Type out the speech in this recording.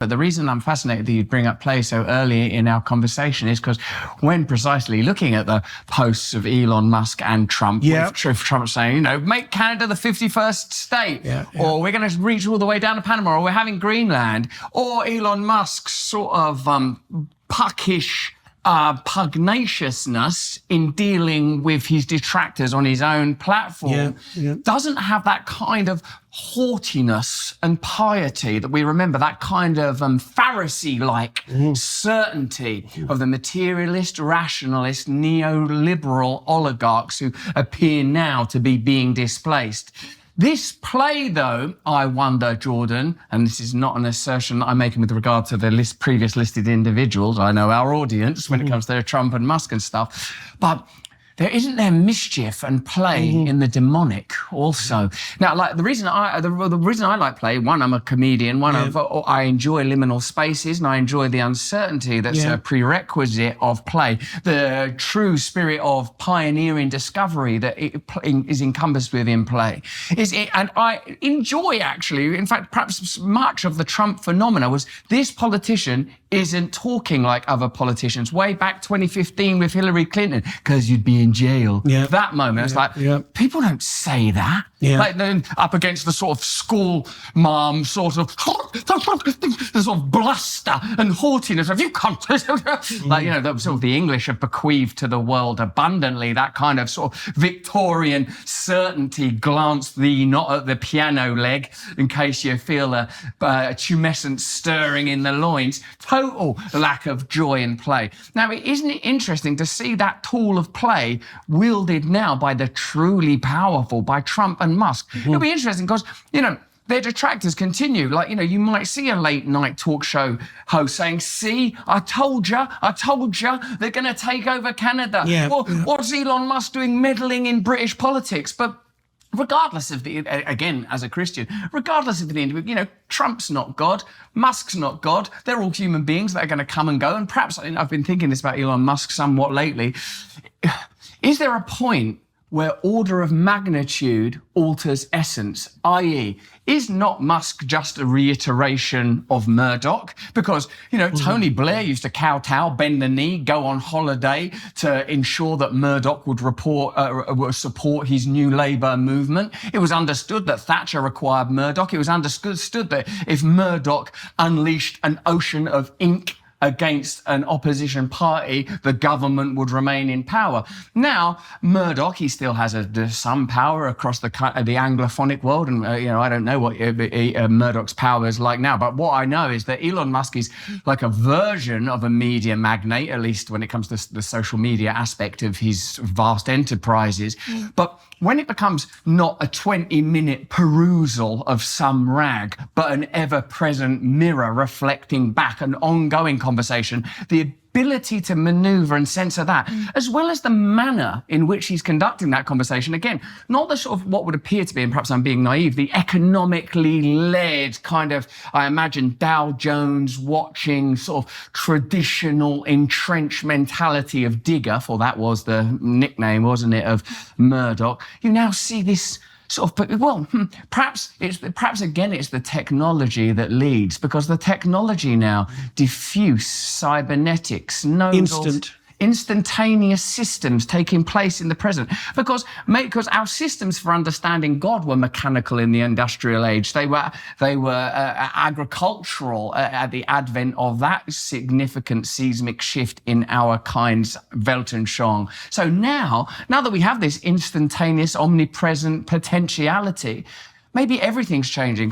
But the reason I'm fascinated that you bring up play so early in our conversation is because when precisely looking at the posts of Elon Musk and Trump, with Trump saying, make Canada the 51st state, or we're going to reach all the way down to Panama, or we're having Greenland, or Elon Musk's sort of puckish pugnaciousness in dealing with his detractors on his own platform doesn't have that kind of haughtiness and piety that we remember, that kind of Pharisee-like certainty of the materialist, rationalist, neoliberal oligarchs who appear now to be being displaced. This play, though, I wonder, Jordan, and this is not an assertion that I'm making with regard to the previous listed individuals. I know our audience when it comes to Trump and Musk and stuff, but isn't there mischief and play in the demonic also? Now, like the reason I like play, one, I'm a comedian. One, I enjoy liminal spaces, and I enjoy the uncertainty that's a prerequisite of play. The true spirit of pioneering discovery that is encompassed within play and I enjoy actually. In fact, perhaps much of the Trump phenomena was this politician isn't talking like other politicians. Way back 2015 with Hillary Clinton, because you'd be in jail. That moment, it's like, people don't say that. Like then up against the sort of school mom sort of bluster and haughtiness of you can't. Like, the sort of the English have bequeathed to the world abundantly that kind of sort of Victorian certainty. Glance thee not at the piano leg in case you feel a tumescent stirring in the loins. Total lack of joy and play. Now, isn't it interesting to see that tool of play wielded now by the truly powerful, by Trump and Musk? It'll be interesting because, their detractors continue. Like, you might see a late night talk show host saying, see, I told you, they're going to take over Canada. Well, what's Elon Musk doing meddling in British politics? But regardless of again, as a Christian, regardless of the individual, Trump's not God, Musk's not God. They're all human beings that are going to come and go. And perhaps, I've been thinking this about Elon Musk somewhat lately. Is there a point where order of magnitude alters essence, i.e., is not Musk just a reiteration of Murdoch? Because, Tony Blair used to kowtow, bend the knee, go on holiday to ensure that Murdoch would support his new Labour movement. It was understood that Thatcher required Murdoch. It was understood that if Murdoch unleashed an ocean of ink against an opposition party, the government would remain in power. Now, Murdoch, he still has some power across the Anglophonic world, and I don't know what Murdoch's power is like now, but what I know is that Elon Musk is like a version of a media magnate, at least when it comes to the social media aspect of his vast enterprises. But when it becomes not a 20-minute perusal of some rag, but an ever-present mirror reflecting back an ongoing conversation, the ability to maneuver and censor that, as well as the manner in which he's conducting that conversation, again, not the sort of what would appear to be, and perhaps I'm being naive, the economically led kind of, I imagine, Dow Jones watching sort of traditional entrenched mentality of digger, for that was the nickname, wasn't it, of Murdoch. You now see this sort of, perhaps again it's the technology that leads, because the technology now, diffuse cybernetics, instantaneous systems taking place in the present. Because our systems for understanding God were mechanical in the industrial age. They were agricultural at the advent of that significant seismic shift in our kind's Weltanschauung. So now that we have this instantaneous, omnipresent potentiality, maybe everything's changing.